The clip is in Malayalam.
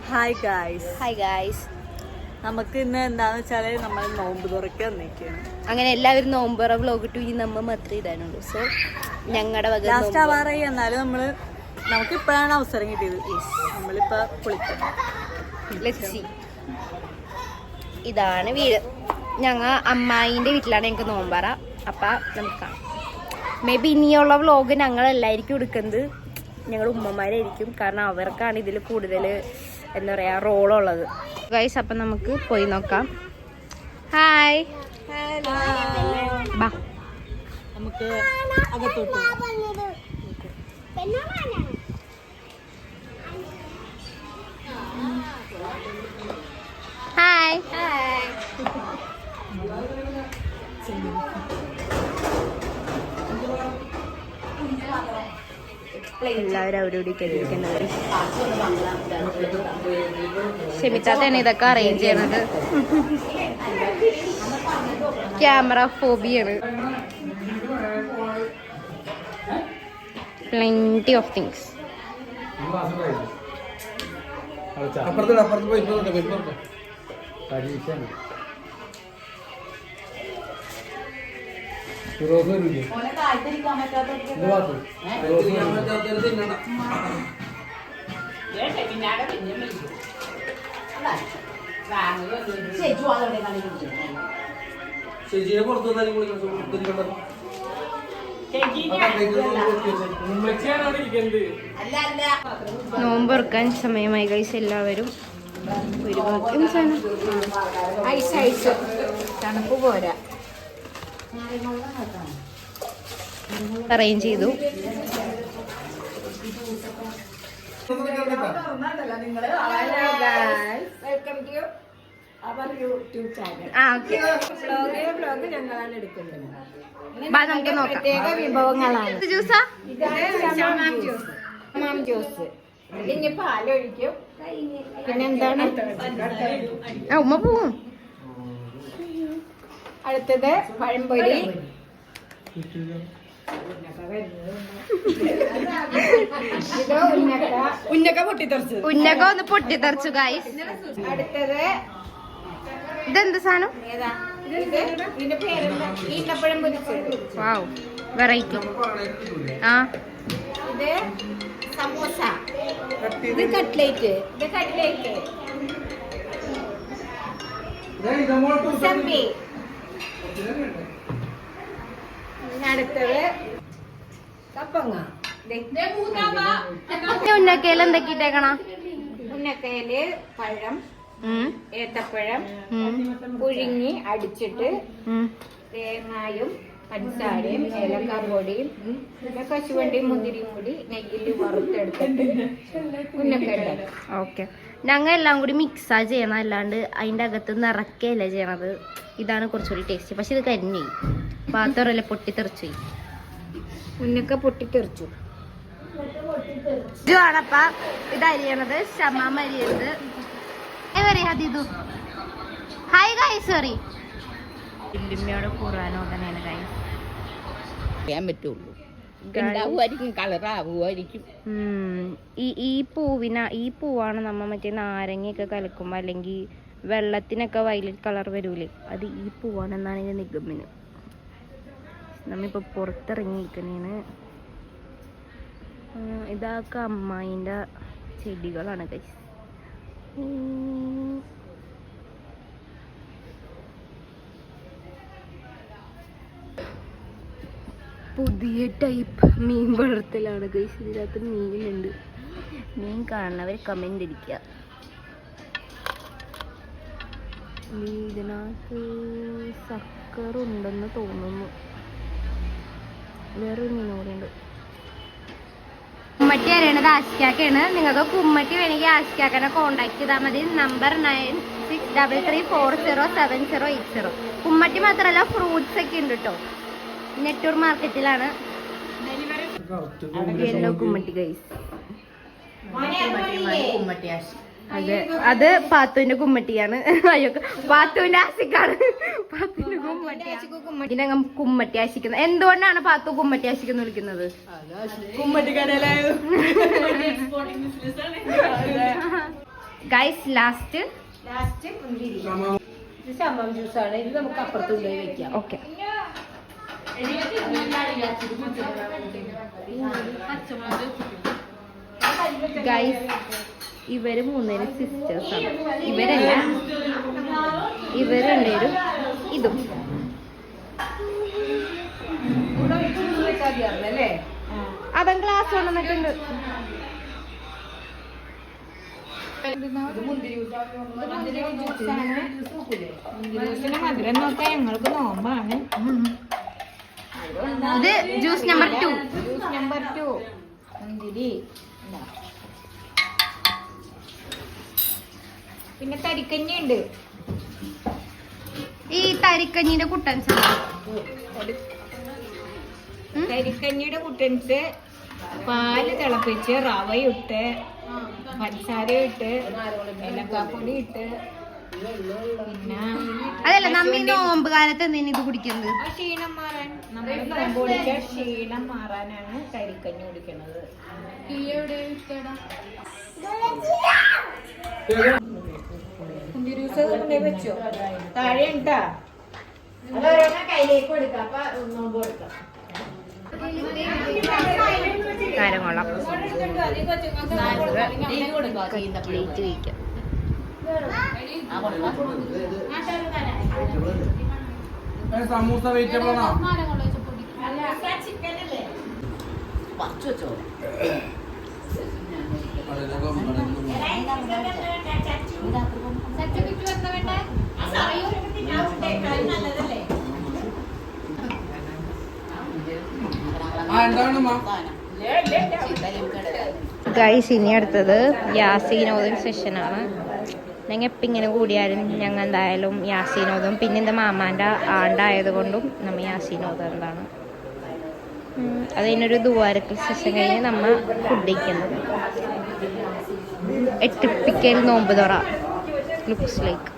Hi guys. Hi guys. നമുക്ക് ഇന്ന് എന്താന്ന് വെച്ചാല് നമ്മൾ നോമ്പ് തുറക്കാൻ നിൽക്കുകയാണ്. അങ്ങനെ എല്ലാവരും നോമ്പുറ വ്ലോഗ് ഇട്ടു. ഇനി നമ്മൾ മാത്രമേ ഇടാനുള്ളൂ. സോ ഞങ്ങളുടെ വക ലാസ്റ്റ് ആവാറായി. എന്നാലും നമുക്ക് ഇപ്പോഴാണ് അവസരം കിട്ടിയത്. നമ്മളിപ്പോ കുളിക്കാം. ലസ്സി. ഇതാണ് വീട്. ഞങ്ങൾ അമ്മായിൻ്റെ വീട്ടിലാണ് ഞങ്ങൾക്ക് നോമ്പറ. അപ്പം നമുക്ക് കാണാം. മേ ബി ഇനിയുള്ള വ്ലോഗ് ഞങ്ങളെല്ലായിരിക്കും എടുക്കുന്നത്. ഞങ്ങളുടെ ഉമ്മമാരായിരിക്കും. കാരണം അവർക്കാണ് ഇതിൽ കൂടുതൽ എന്താ പറയുക റോളുള്ളത്. ഗൈസ് അപ്പം നമുക്ക് പോയി നോക്കാം. ഹായ്. ബാ നമുക്ക് അകത്തോട്ട് ഹായ്. എല്ലാവരും അവിടെ കരുതിക്കുന്നത്. ക്ഷമിച്ചാത്തന്നെ ഇതൊക്കെ അറേഞ്ച് ചെയ്യണത്. ക്യാമറ ഫോബിയാണ്. Plenty of things. നോമ്പൊറുക്കാൻ സമയമായി ഗൈസ്. എല്ലാവരും തണുപ്പ് പോരാ അറേഞ്ച് ചെയ്തു. നമുക്ക് നോക്കാം. വിഭവങ്ങളാണ്. ജ്യൂസാ ജ്യൂസ് ഇനി പാലൊഴിക്കും. പിന്നെന്താണ് ഉമ്മ പോവും. അടുത്തത് പഴംപൊരി. ഇത് ഉന്നക്ക ഒന്ന് പൊട്ടിത്തെറിച്ചു ഗൈസ്. അടുത്തത് ഇതെന്ത് സാധനം? ഇതിന്റെ പേരെന്താ? ഈന്തപ്പഴം പൊരിച്ചത്. വാവ്, വെറൈറ്റി. ആ ഇത് സമോസ. ഇത് കട്ട്ലേറ്റ്. ചമ്പി. അടുത്തത് കപ്പങ്ങ. ഉന്നക്കയിൽ എന്തൊക്കെയിട്ടേക്കണ? ഉന്നക്കയില് പഴം, ഏത്തപ്പഴം പുഴുങ്ങി അടിച്ചിട്ട് തേങ്ങായും പഞ്ചസാരയും ഏലക്കാപ്പൊടിയും കശുവണ്ടിയും മുന്തിരിയും കൂടി നെയ്യിൽ വറുത്തെടുത്തിട്ട് ഉന്നക്കയില. ഓക്കെ, ഞങ്ങൾ എല്ലാം കൂടി മിക്സാ ചെയ്യണം. അല്ലാണ്ട് അതിൻ്റെ അകത്ത് നിറക്കല്ല ചെയ്യണത്. ഇതാണ് കുറച്ചുകൂടി ടേസ്റ്റ്. പക്ഷെ ഇത് കരിഞ്ഞു പാത്രമല്ല, പൊട്ടിത്തെറിച്ചു. ഉന്നക്ക പൊട്ടിത്തെറിച്ചു. ഇതാണപ്പ ഇത് അരിയണത്. ഷമാമ അരിയണത്. Hi guys. സോറി, വല്യമ്മയോട് ഖുർആനോദനാണ് ഗൈസ്. അറിയാൻ പറ്റുള്ളൂ. ഉണ്ടാവുമായിരിക്കും, കളറാവുമായിരിക്കും. ഈ പൂവാണ് നമ്മ മറ്റേ നാരങ്ങയൊക്കെ കലക്കുമ്പോ അല്ലെങ്കിൽ വെള്ളത്തിനൊക്കെ വയലറ്റ് കളർ വരൂലേ, അത് ഈ പൂവാണെന്നാണ് ഇതിന്റെ നിഗമനം. നമ്മിപ്പോ പുറത്തിറങ്ങിയിരിക്കണേന്. ഇതൊക്കെ അമ്മായിൻ്റെ ചെടികളാണ് ഗൈസ്. പുതിയ ടൈപ്പ് മീൻ വളർത്തലാണ് ഗൈസ്. ഇതിനകത്ത് മീനുണ്ട്. മീൻ കാണുന്നവർ കമന്റ് അടിക്കുക. ഇതിനകത്ത് സക്കറുണ്ടെന്ന് തോന്നുന്നു. വേറൊരു മീൻ കൂടെ ഉണ്ട്. കുമ്മട്ടി അറിയണത് ആശിക്കാക്കാണ്. നിങ്ങൾക്ക് കുമ്മട്ടി വേണമെങ്കിൽ ആശിക്കാക്കനെ കോണ്ടാക്ട് ചെയ്താൽ മതി. നമ്പർ 9633407080. കുമ്മട്ടി മാത്രമല്ല ഫ്രൂട്ട്സ് ഒക്കെ ഉണ്ട് കേട്ടോ. നെട്ടൂർ മാർക്കറ്റിലാണ്. യെല്ലോ കുമ്മട്ടി ഗൈസ്. അതെ, അത് പാത്തുവിന്റെ കുമ്മട്ടിയാണ്. അയ്യോ, പാത്തുവിന്റെ ആശിക്കാണ്. പാത്തുവിന്റെ കുമ്മട്ടി. ഇതിനകം കുമ്മട്ടി ആശിക്കുന്നത്. എന്തുകൊണ്ടാണ് പാത്തു കുമ്മട്ടി ആശിക്കെന്ന് വിളിക്കുന്നത്? ഗൈസ് ലാസ്റ്റ് മുന്തിരി. ഇത് ശമം ജ്യൂസാണ്. ഇത് നമുക്ക് അപ്പുറത്തുണ്ടായി വെക്കാം. ഓക്കെ. ഗൈസ് ഇവര് മൂന്നേരും സിസ്റ്റേഴ്സാണ്. ഇവരല്ല, ഇവര് രണ്ടുപേരും ഇതും. അല്ലേ? അവൻ ക്ലാസ് കൊണ്ടുവന്നിട്ടുണ്ട്. ജ്യൂസിന് മധുരം നോക്കാൻ ഞങ്ങൾക്ക് നോമ്പാണ്. ഇത് ജ്യൂസ് നമ്പർ 2. ജ്യൂസ് നമ്പർ 2 മുന്തിരി. പിന്നെ തരിക്കഞ്ഞി ഉണ്ട്. ഈ തരിക്കഞ്ഞിന്റെ കുട്ടൻസ് തരിക്കഞ്ഞിയുടെ കുട്ടൻസ് പാല് തിളപ്പിച്ച് റവയിട്ട് പഞ്ചസാര ഇട്ട് ഏലക്കാപ്പൊടി ഇട്ട് പിന്നെ അതല്ല നമ്മ ഈ നോമ്പ് കാലത്ത് എന്തിനാ ഇത് കുടിക്കുന്നത്? ആ ക്ഷീണം മാറാൻ, നമ്മുടെ നോമ്പ് കുടിക്കാൻ ക്ഷീണം മാറാനാണ് തരിക്കഞ്ഞി കുടിക്കുന്നത്. ജ്യൂസ് കൊണ്ടേ വെച്ചോ, താഴെ ഉണ്ടാ കയ്യിലേക്ക് കൊടുക്കാം. അപ്പൊ നോമ്പ് കൊടുക്കാം. കാര്യങ്ങളാം പ്ലേറ്റ് വയ്ക്കാം. സമൂസ വെജിറ്റബിൾ ആണോ? ഗൈസ് ഇനി അടുത്തത് യാസീനോദും സെഷനാണ്. ഞങ്ങൾ എപ്പം ഇങ്ങനെ കൂടിയാലും ഞങ്ങൾ എന്തായാലും യാസീനോദും. പിന്നെ എൻ്റെ മാമാൻ്റെ ആണ്ടായത് കൊണ്ടും നമ്മൾ യാസീനോദം എന്താണ് അത് കഴിഞ്ഞൊരു ദുവാരക്കൽ സെഷൻ കഴിഞ്ഞ് നമ്മൾ ഫുഡ് കഴിക്കുന്നത്. ടിപ്പിക്കൽ നോമ്പ് തുറ ലുക്സ് ലൈക്ക്.